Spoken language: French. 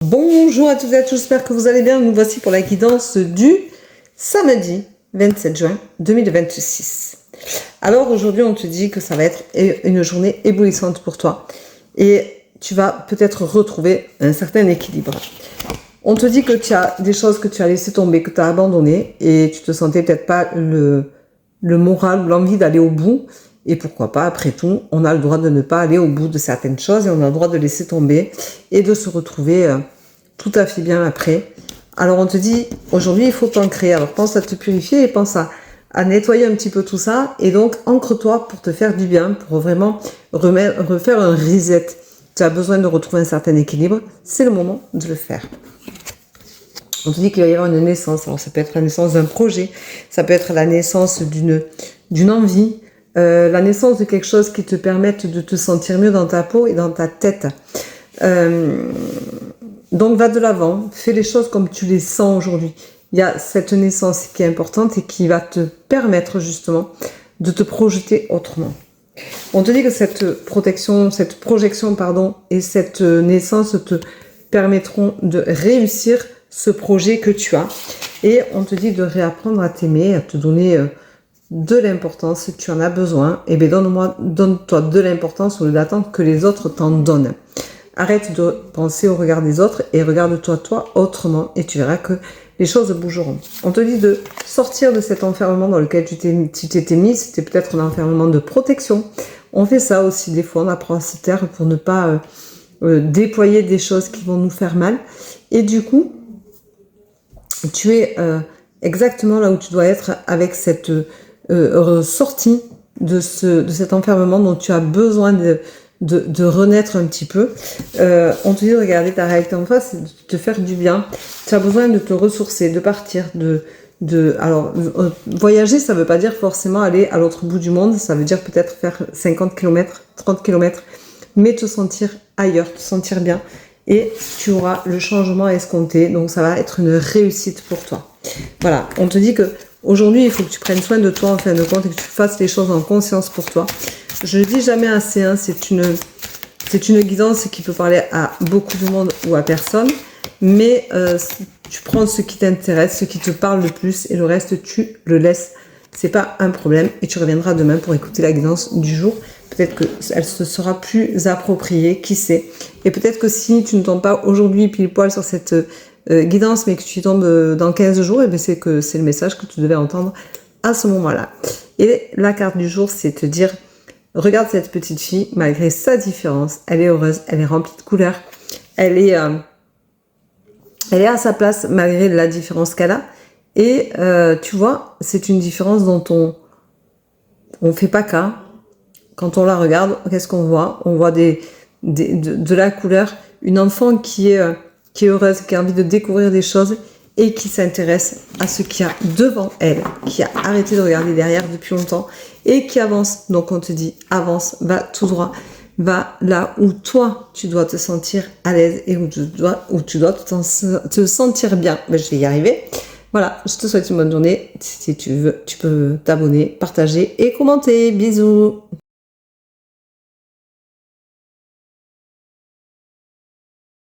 Bonjour à toutes et à tous, j'espère que vous allez bien. Nous voici pour la guidance du samedi 27 juin 2026. Alors aujourd'hui, on te dit que ça va être une journée éblouissante pour toi et tu vas peut-être retrouver un certain équilibre. On te dit que tu as des choses que tu as laissées tomber, que tu as abandonnées et tu te sentais peut-être pas le moral ou l'envie d'aller au bout. Et pourquoi pas, après tout, on a le droit de ne pas aller au bout de certaines choses et on a le droit de laisser tomber et de se retrouver tout à fait bien après. Alors on te dit, aujourd'hui, il faut t'ancrer. Alors pense à te purifier et pense à nettoyer un petit peu tout ça. Et donc, ancre-toi pour te faire du bien, pour vraiment refaire un reset. Tu as besoin de retrouver un certain équilibre. C'est le moment de le faire. On te dit qu'il va y avoir une naissance. Alors ça peut être la naissance d'un projet, ça peut être la naissance d'une envie, la naissance de quelque chose qui te permette de te sentir mieux dans ta peau et dans ta tête. Donc va de l'avant, fais les choses comme tu les sens aujourd'hui. Il y a cette naissance qui est importante et qui va te permettre justement de te projeter autrement. On te dit que cette projection, et cette naissance te permettront de réussir ce projet que tu as. Et on te dit de réapprendre à t'aimer, à te donner de l'importance. Si tu en as besoin, et bien donne-toi de l'importance au lieu d'attendre que les autres t'en donnent. Arrête de penser au regard des autres et regarde-toi toi autrement et tu verras que les choses bougeront. On te dit de sortir de cet enfermement dans lequel tu t'étais mis. C'était peut-être un enfermement de protection. On fait ça aussi des fois, on apprend à se taire pour ne pas déployer des choses qui vont nous faire mal. Et du coup, tu es exactement là où tu dois être avec cette sortie de cet enfermement dont tu as besoin de renaître un petit peu. On te dit de regarder ta réalité en face et de te faire du bien. Tu as besoin de te ressourcer, de partir, alors, voyager, ça veut pas dire forcément aller à l'autre bout du monde, ça veut dire peut-être faire 50 km, 30 km, mais te sentir ailleurs, te sentir bien. Et tu auras le changement escompté, donc ça va être une réussite pour toi. Voilà, on te dit que aujourd'hui, il faut que tu prennes soin de toi en fin de compte et que tu fasses les choses en conscience pour toi. Je ne dis jamais assez, hein, c'est une guidance qui peut parler à beaucoup de monde ou à personne, mais tu prends ce qui t'intéresse, ce qui te parle le plus et le reste, tu le laisses. C'est pas un problème et tu reviendras demain pour écouter la guidance du jour. Peut-être qu'elle se sera plus appropriée, qui sait. Et peut-être que si tu ne tombes pas aujourd'hui pile poil sur cette guidance, mais que tu y tombes dans 15 jours, et bien c'est que c'est le message que tu devais entendre à ce moment-là. Et la carte du jour, c'est te dire, regarde cette petite fille, malgré sa différence, elle est heureuse, elle est remplie de couleurs, elle est à sa place malgré la différence qu'elle a. Et tu vois, c'est une différence dont on fait pas cas. Quand on la regarde, qu'est-ce qu'on voit? On voit de la couleur, une enfant qui est heureuse, qui a envie de découvrir des choses et qui s'intéresse à ce qu'il y a devant elle, qui a arrêté de regarder derrière depuis longtemps et qui avance. Donc on te dit, avance, va tout droit, va là où toi, tu dois te sentir à l'aise et où tu dois te sentir bien. Ben, je vais y arriver. Voilà, je te souhaite une bonne journée. Si tu veux, tu peux t'abonner, partager et commenter. Bisous!